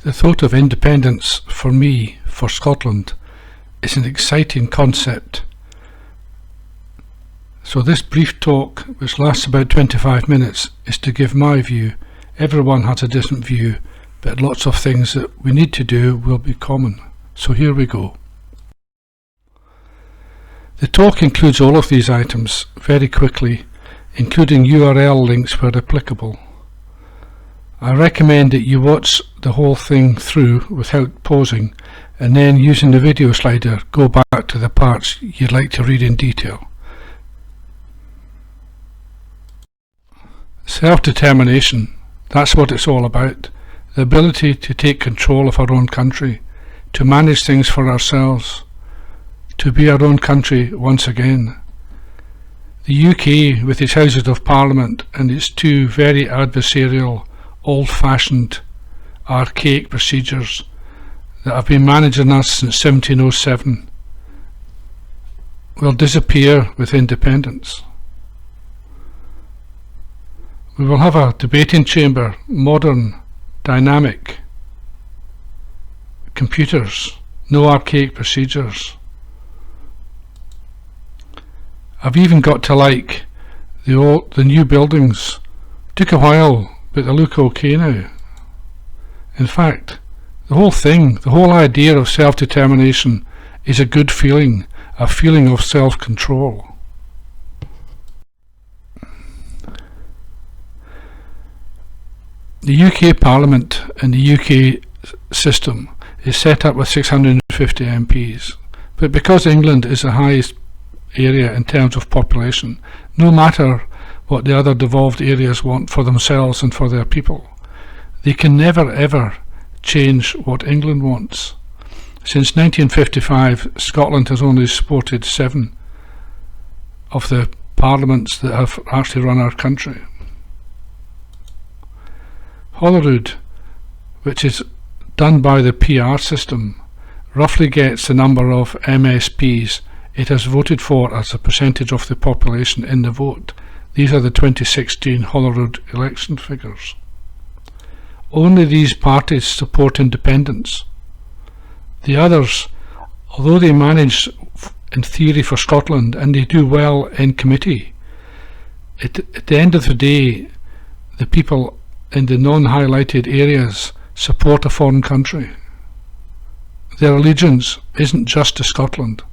The thought of independence for me, for Scotland, is an exciting concept. So this brief talk, which lasts about 25 minutes, is to give my view. Everyone has a different view, but lots of things that we need to do will be common. So here we go. The talk includes all of these items very quickly, including URL links where applicable. I recommend that you watch the whole thing through without pausing, and then using the video slider go back to the parts you'd like to read in detail. Self-determination, that's what it's all about. The ability to take control of our own country, to manage things for ourselves, to be our own country once again. The UK, with its Houses of Parliament and its two very adversarial, old-fashioned, archaic procedures that have been managing us since 1707, will disappear with independence. We will have a debating chamber, modern, dynamic, computers, no archaic procedures. I've even got to like the new buildings. Took a while, but they look okay now. In fact, the whole thing, the whole idea of self-determination is a good feeling, a feeling of self-control. The UK Parliament and the UK system is set up with 650 MPs, but because England is the highest area in terms of population, no matter what the other devolved areas want for themselves and for their people, they can never ever change what England wants. Since 1955, Scotland has only supported 7 of the parliaments that have actually run our country. Holyrood, which is done by the PR system, roughly gets the number of MSPs it has voted for as a percentage of the population in the vote. These are the 2016 Holyrood election figures. Only these parties support independence. The others, although they manage in theory for Scotland and they do well in committee, at the end of the day, the people in the non-highlighted areas support a foreign country. Their allegiance isn't just to Scotland.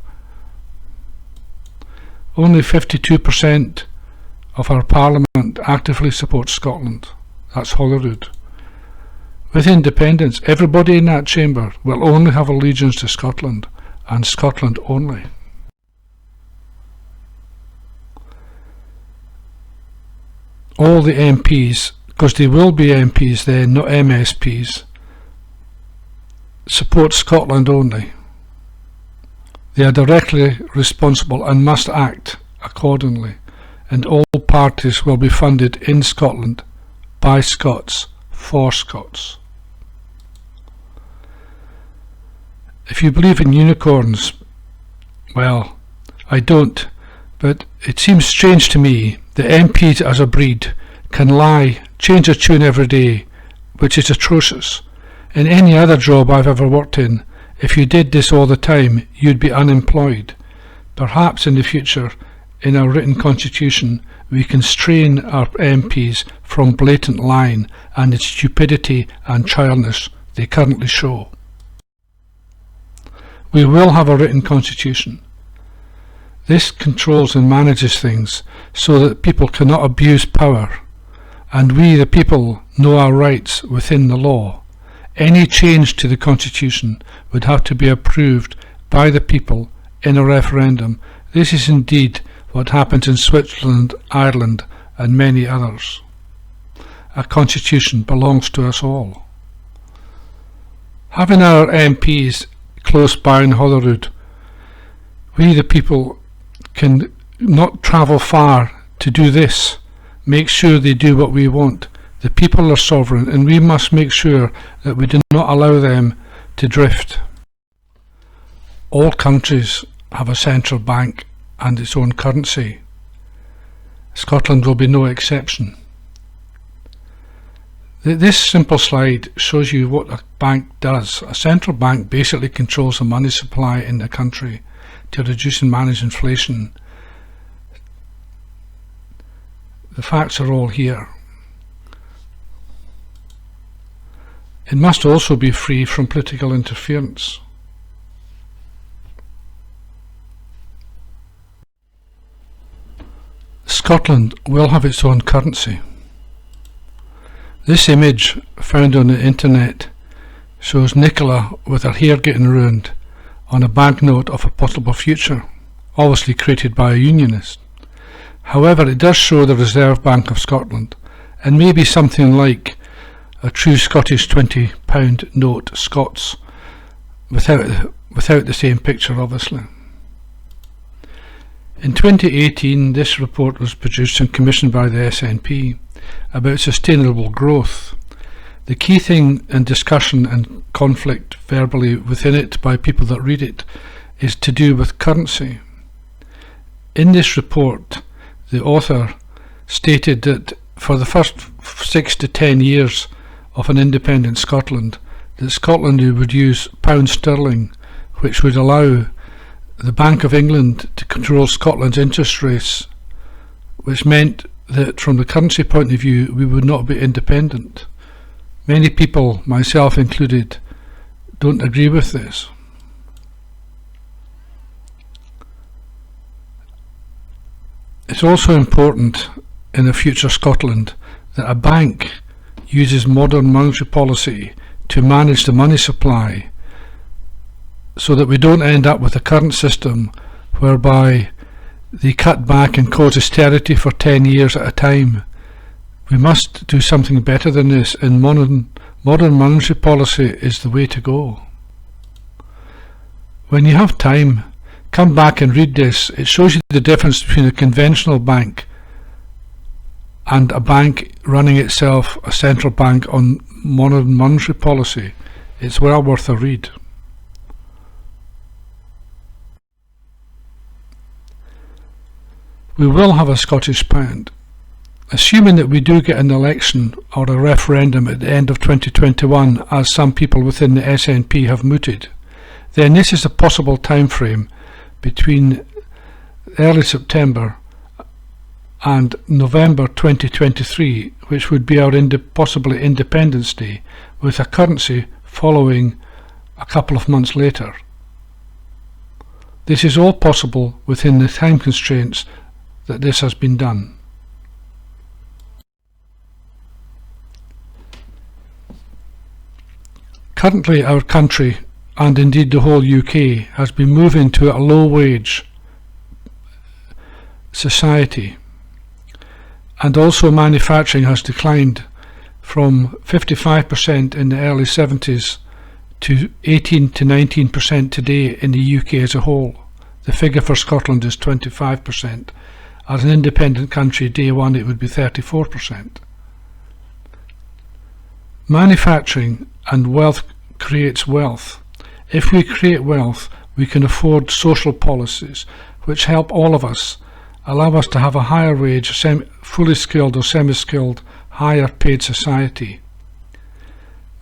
Only 52% of our Parliament actively supports Scotland. That's Holyrood. With independence, everybody in that chamber will only have allegiance to Scotland, and Scotland only. All the MPs, because they will be MPs then, not MSPs, support Scotland only. They are directly responsible and must act accordingly, and all parties will be funded in Scotland by Scots for Scots. If you believe in unicorns, well, I don't, but it seems strange to me that MPs as a breed can lie, change a tune every day, which is atrocious. In any other job I've ever worked in, if you did this all the time, you'd be unemployed. Perhaps in the future, in our written constitution, we can strain our MPs from blatant lying and the stupidity and childishness they currently show. We will have a written constitution. This controls and manages things so that people cannot abuse power, and we the people know our rights within the law. Any change to the constitution would have to be approved by the people in a referendum. This is indeed what happens in Switzerland, Ireland and many others. A constitution belongs to us all. Having our MPs close by in Holyrood, we the people can not travel far to do this, make sure they do what we want. The people are sovereign, and we must make sure that we do not allow them to drift. All countries have a central bank and its own currency. Scotland will be no exception. This simple slide shows you what a bank does. A central bank basically controls the money supply in the country to reduce and manage inflation. The facts are all here. It must also be free from political interference. Scotland will have its own currency. This image, found on the internet, shows Nicola with her hair getting ruined on a banknote of a possible future, obviously created by a unionist. However, it does show the Reserve Bank of Scotland, and maybe something like a true Scottish £20 note, Scots, without the same picture, obviously. In 2018, this report was produced and commissioned by the SNP about sustainable growth. The key thing in discussion and conflict verbally within it by people that read it is to do with currency. In this report, the author stated that for the first 6 to 10 years of an independent Scotland, that Scotland would use pound sterling, which would allow the Bank of England to control Scotland's interest rates, which meant that from the currency point of view we would not be independent. Many people, myself included, don't agree with this. It's also important in a future Scotland that a bank uses modern monetary policy to manage the money supply, so that we don't end up with a current system whereby they cut back and cause austerity for 10 years at a time. We must do something better than this, and modern monetary policy is the way to go. When you have time, come back and read this. It shows you the difference between a conventional bank and a bank running itself, a central bank, on modern monetary policy. It's well worth a read. We will have a Scottish pound. Assuming that we do get an election or a referendum at the end of 2021, as some people within the SNP have mooted, then this is a possible time frame between early September and November 2023, which would be our possibly Independence Day, with a currency following a couple of months later. This is all possible within the time constraints that this has been done. Currently our country, and indeed the whole UK, has been moving to a low wage society, and also manufacturing has declined from 55% in the early 70s to 18 to 19% today in the UK as a whole. The figure for Scotland is 25%. As an independent country, day one it would be 34%. Manufacturing and wealth creates wealth. If we create wealth, we can afford social policies which help all of us, allow us to have a higher wage, fully skilled or semi-skilled, higher paid society.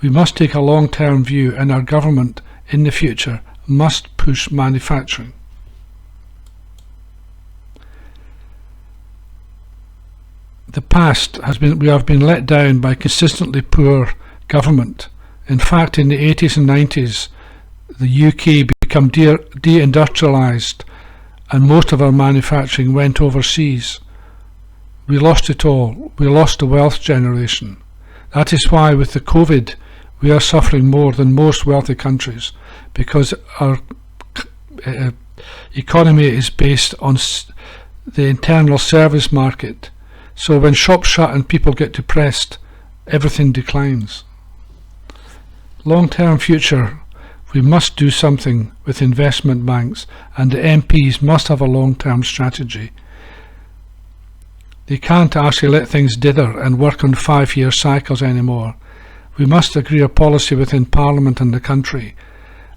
We must take a long-term view, and our government in the future must push manufacturing. The past we have been let down by consistently poor government. In fact, in the 80s and 90s, the UK became deindustrialised, and most of our manufacturing went overseas. We lost it all. We lost the wealth generation. That is why with the COVID we are suffering more than most wealthy countries, because our economy is based on the internal service market. So when shops shut and people get depressed, everything declines. Long-term future, we must do something with investment banks, and the MPs must have a long-term strategy. They can't actually let things dither and work on 5-year cycles anymore. We must agree a policy within Parliament and the country,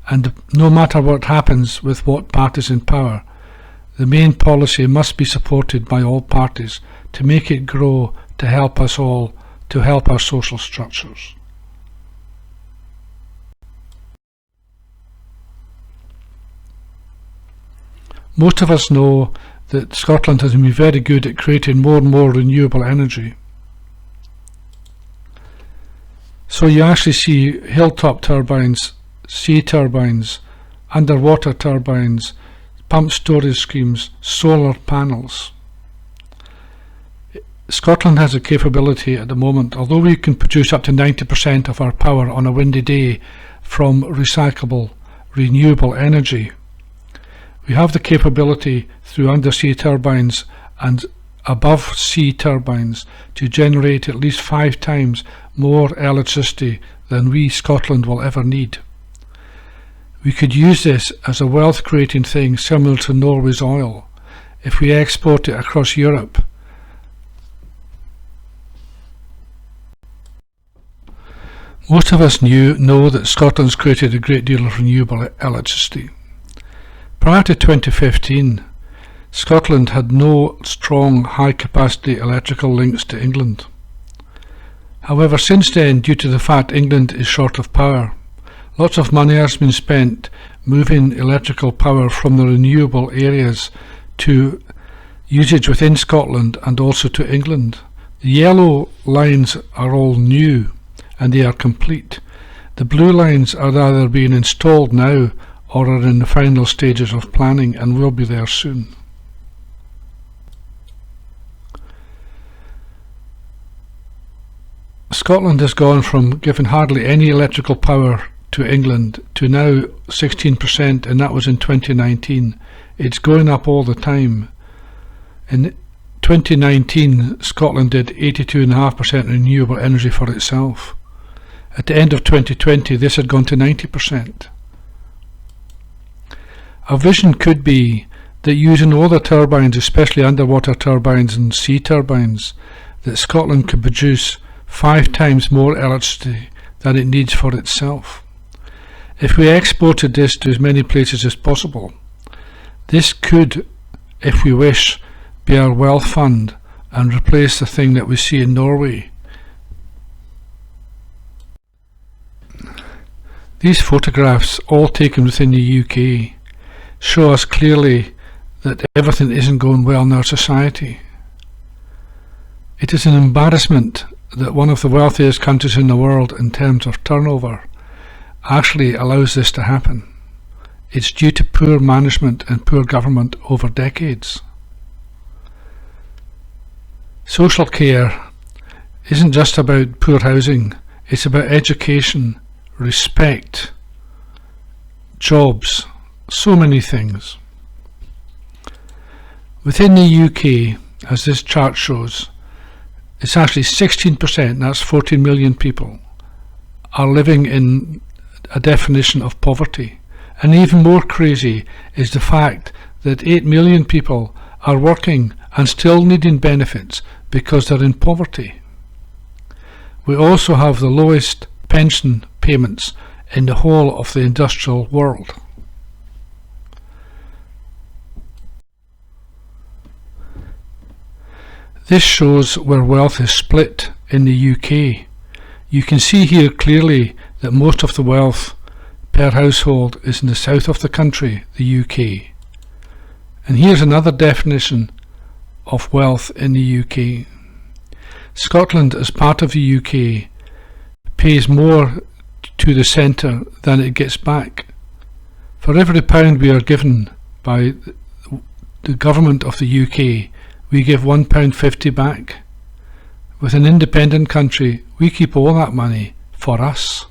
and no matter what happens with what parties in power, the main policy must be supported by all parties to make it grow, to help us all to help our social structures. Most of us know that Scotland has been very good at creating more and more renewable energy. So you actually see hilltop turbines, sea turbines, underwater turbines, pump storage schemes, solar panels. Scotland has a capability at the moment, although we can produce up to 90% of our power on a windy day from recyclable, renewable energy. We have the capability through undersea turbines and above sea turbines to generate at least 5 times more electricity than we, Scotland, will ever need. We could use this as a wealth creating thing similar to Norway's oil if we export it across Europe. Most of us know that Scotland's created a great deal of renewable electricity. Prior to 2015, Scotland had no strong high-capacity electrical links to England. However, since then, due to the fact England is short of power, lots of money has been spent moving electrical power from the renewable areas to usage within Scotland and also to England. The yellow lines are all new and they are complete. The blue lines are either being installed now or are in the final stages of planning and will be there soon. Scotland has gone from giving hardly any electrical power to England to now 16%, and that was in 2019. It's going up all the time. In 2019, Scotland did 82.5% renewable energy for itself. At the end of 2020, this had gone to 90%. Our vision could be that using all the turbines, especially underwater turbines and sea turbines, that Scotland could produce 5 times more electricity than it needs for itself. If we exported this to as many places as possible, this could, if we wish, be our wealth fund and replace the thing that we see in Norway. These photographs, all taken within the UK, show us clearly that everything isn't going well in our society. It is an embarrassment that one of the wealthiest countries in the world in terms of turnover actually allows this to happen. It's due to poor management and poor government over decades. Social care isn't just about poor housing, it's about education, respect, jobs, so many things. Within the UK, as this chart shows, it's actually 16%, that's 14 million people, are living in a definition of poverty. And even more crazy is the fact that 8 million people are working and still needing benefits because they're in poverty. We also have the lowest pension payments in the whole of the industrial world. This shows where wealth is split in the UK. You can see here clearly that most of the wealth per household is in the south of the country, the UK. And here's another definition of wealth in the UK. Scotland, as part of the UK, pays more to the centre than it gets back. For every pound we are given by the government of the UK, we give £1.50 back. With an independent country, we keep all that money for us.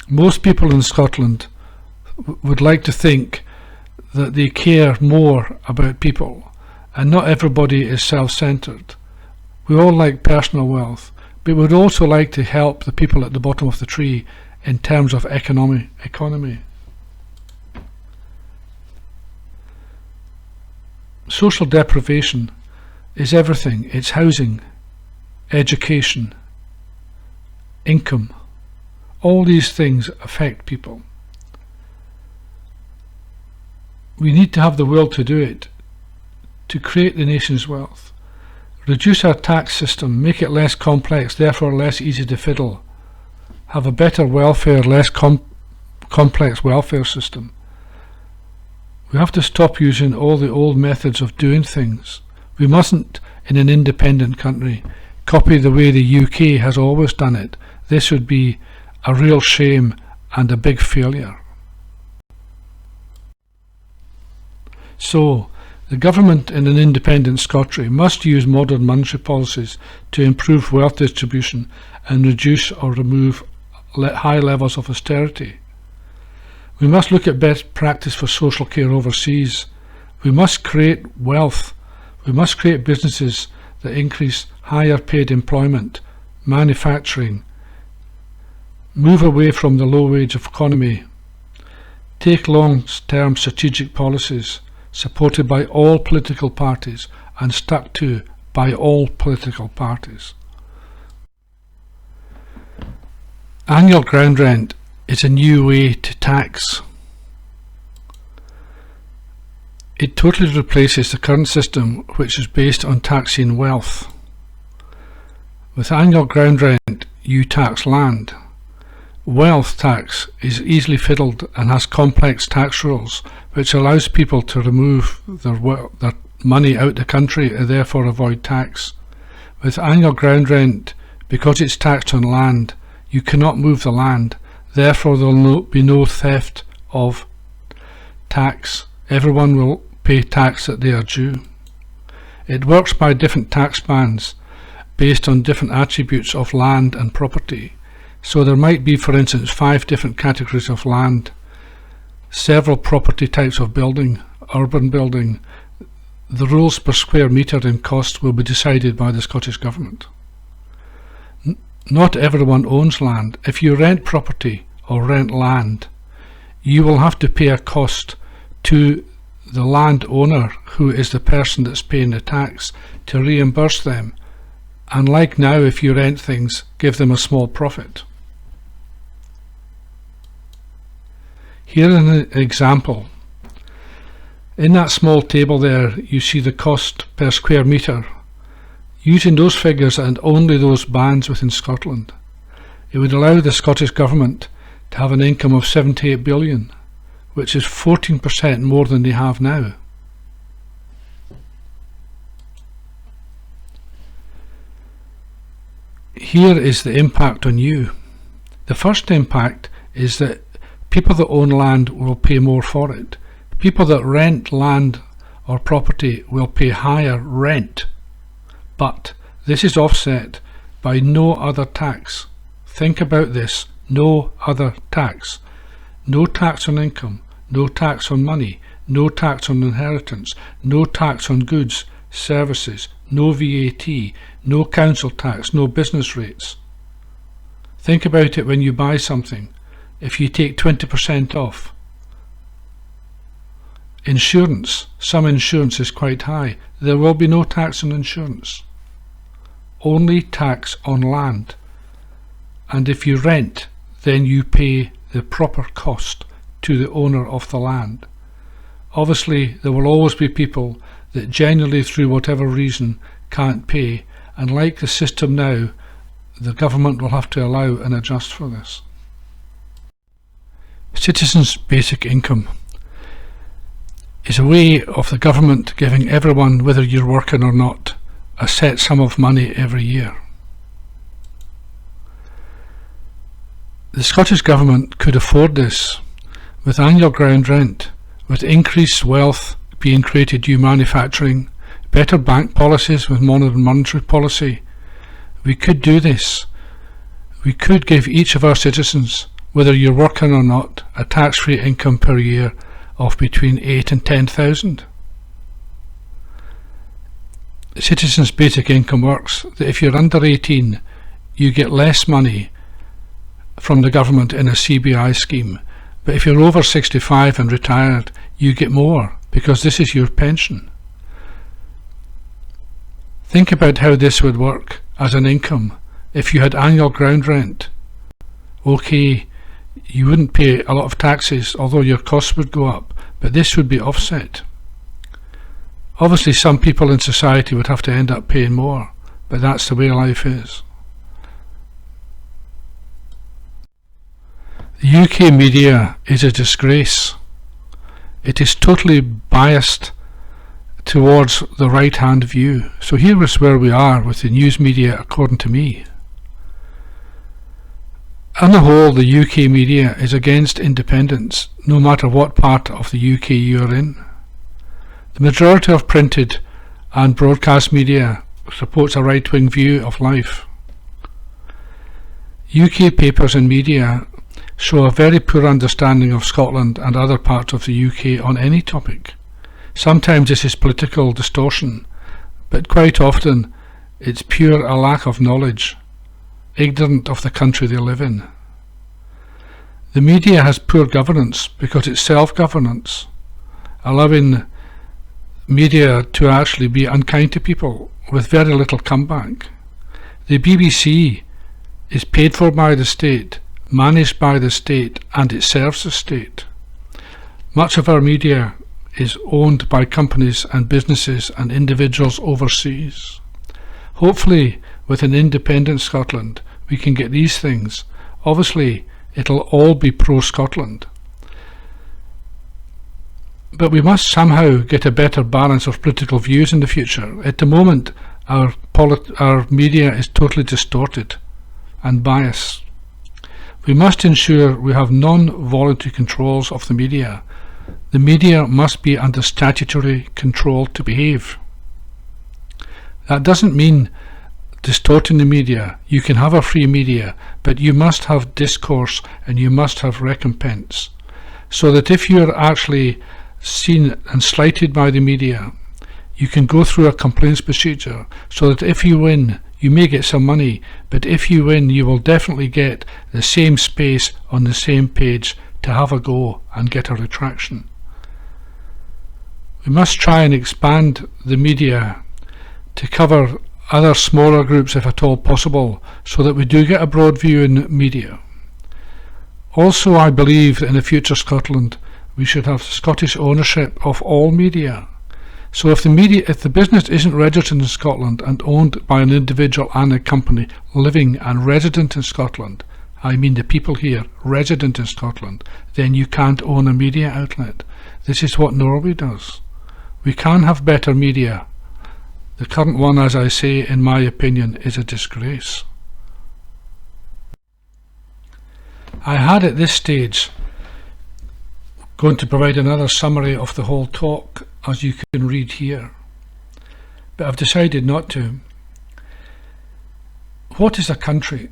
Most people in Scotland would like to think that they care more about people, and not everybody is self-centred. We all like personal wealth, but we would also like to help the people at the bottom of the tree in terms of economy. Social deprivation is everything. It's housing, education, income. All these things affect people. We need to have the will to do it, to create the nation's wealth. Reduce our tax system, make it less complex, therefore less easy to fiddle. Have a better welfare, less complex welfare system. We have to stop using all the old methods of doing things. We mustn't, in an independent country, copy the way the UK has always done it. This would be a real shame and a big failure. So, the government in an independent Scotland must use modern monetary policies to improve wealth distribution and reduce or remove high levels of austerity. We must look at best practice for social care overseas. We must create wealth. We must create businesses that increase higher paid employment, manufacturing, move away from the low wage economy, take long-term strategic policies supported by all political parties and stuck to by all political parties. Annual ground rent is a new way to tax. It totally replaces the current system, which is based on taxing wealth. With annual ground rent, you tax land. Wealth tax is easily fiddled and has complex tax rules, which allows people to remove their money out the country and therefore avoid tax. With annual ground rent, because it's taxed on land, you cannot move the land, therefore there will be no theft of tax. Everyone will pay tax that they are due. It works by different tax bands based on different attributes of land and property. So there might be, for instance, 5 different categories of land, several property types of building, urban building. The rules per square metre and cost will be decided by the Scottish Government. Not everyone owns land. If you rent property or rent land, you will have to pay a cost to the landowner, who is the person that's paying the tax, to reimburse them. And like now, if you rent things, give them a small profit. Here is an example. In that small table there, you see the cost per square metre. Using those figures and only those bands within Scotland, it would allow the Scottish Government to have an income of 78 billion, which is 14% more than they have now. Here is the impact on you. The first impact is that people that own land will pay more for it. People that rent land or property will pay higher rent. But this is offset by no other tax. Think about this. No other tax. No tax on income, no tax on money, no tax on inheritance, no tax on goods, services, no VAT, no council tax, no business rates. Think about it when you buy something. If you take 20% off. Insurance. Some insurance is quite high. There will be no tax on insurance. Only tax on land. And if you rent, then you pay the proper cost to the owner of the land. Obviously, there will always be people that genuinely, through whatever reason, can't pay, and like the system now, the government will have to allow and adjust for this. Citizens' basic income is a way of the government giving everyone, whether you're working or not, a set sum of money every year. The Scottish Government could afford this with annual ground rent, with increased wealth being created due manufacturing, better bank policies with modern monetary policy. We could do this. We could give each of our citizens, whether you're working or not, a tax-free income per year of between 8,000 and 10,000. Citizens' basic income works that if you're under 18, you get less money from the government in a CBI scheme, but if you're over 65 and retired, you get more because this is your pension. Think about how this would work as an income. If you had annual ground rent, okay, you wouldn't pay a lot of taxes, although your costs would go up, but this would be offset. Obviously some people in society would have to end up paying more, but that's the way life is. The UK media is a disgrace. It is totally biased towards the right-hand view. So here is where we are with the news media according to me. On the whole, the UK media is against independence, no matter what part of the UK you are in. The majority of printed and broadcast media supports a right-wing view of life. UK papers and media show a very poor understanding of Scotland and other parts of the UK on any topic. Sometimes this is political distortion, but quite often it's pure a lack of knowledge, ignorant of the country they live in. The media has poor governance because it's self-governance, allowing media to actually be unkind to people with very little comeback. The BBC is paid for by the state, managed by the state, and it serves the state. Much of our media is owned by companies and businesses and individuals overseas. Hopefully, with an independent Scotland, we can get these things. Obviously, it'll all be pro-Scotland. But we must somehow get a better balance of political views in the future. At the moment, our media is totally distorted and biased. We must ensure we have non-voluntary controls of the media. The media must be under statutory control to behave. That doesn't mean distorting the media. You can have a free media, but you must have discourse and you must have recompense, so that if you're actually seen and slighted by the media, you can go through a complaints procedure, so that if you win, you may get some money, but if you win, you will definitely get the same space on the same page to have a go and get a retraction. We must try and expand the media to cover other smaller groups if at all possible, so that we do get a broad view in media. Also, I believe that in the future Scotland we should have Scottish ownership of all media. So if the business isn't registered in Scotland and owned by an individual and a company living and resident in Scotland, I mean the people here resident in Scotland, then you can't own a media outlet. This is what Norway does. We can have better media. The current one, as I say, in my opinion, is a disgrace. I had at this stage going to provide another summary of the whole talk, as you can read here, but I've decided not to. What is a country?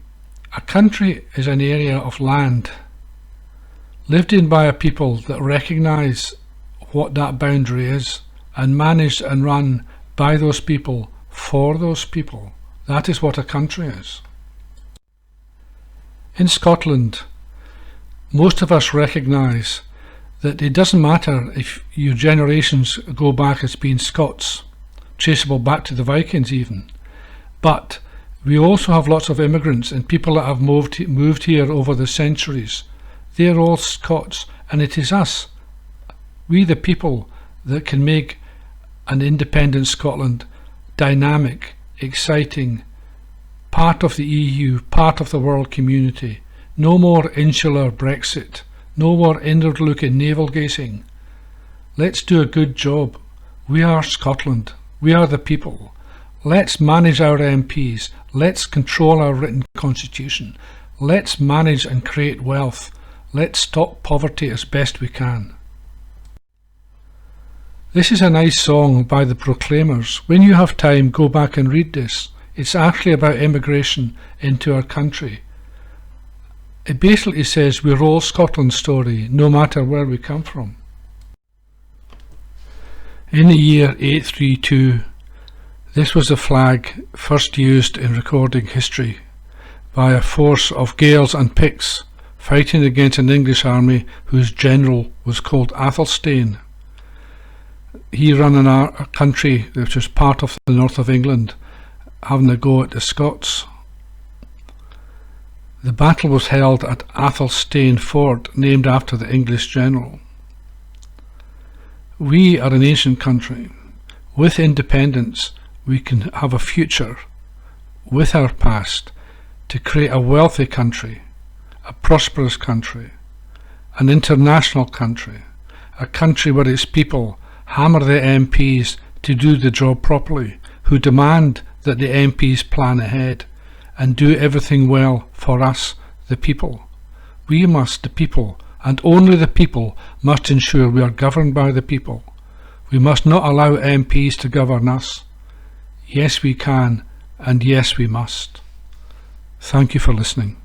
A country is an area of land lived in by a people that recognise what that boundary is and managed and run by those people for those people. That is what a country is. In Scotland, most of us recognise that it doesn't matter if your generations go back as being Scots, traceable back to the Vikings even, but we also have lots of immigrants and people that have moved here over the centuries. They're all Scots, and it is us, we the people, that can make an independent Scotland dynamic, exciting, part of the EU, part of the world community. No more insular Brexit. No more inward-looking navel-gazing. Let's do a good job. We are Scotland. We are the people. Let's manage our MPs. Let's control our written constitution. Let's manage and create wealth. Let's stop poverty as best we can. This is a nice song by the Proclaimers. When you have time, go back and read this. It's actually about immigration into our country. It basically says we're all Scotland's story, no matter where we come from. In the year 832, this was the flag first used in recording history by a force of Gaels and Picts fighting against an English army whose general was called Athelstane. He ran a country which was part of the north of England, having a go at the Scots. The battle was held at Athelstane Fort, named after the English general. We are an ancient country. With independence, we can have a future with our past to create a wealthy country, a prosperous country, an international country, a country where its people hammer the MPs to do the job properly, who demand that the MPs plan ahead and do everything well for us, the people. We must, the people, and only the people, must ensure we are governed by the people. We must not allow MPs to govern us. Yes, we can, and yes, we must. Thank you for listening.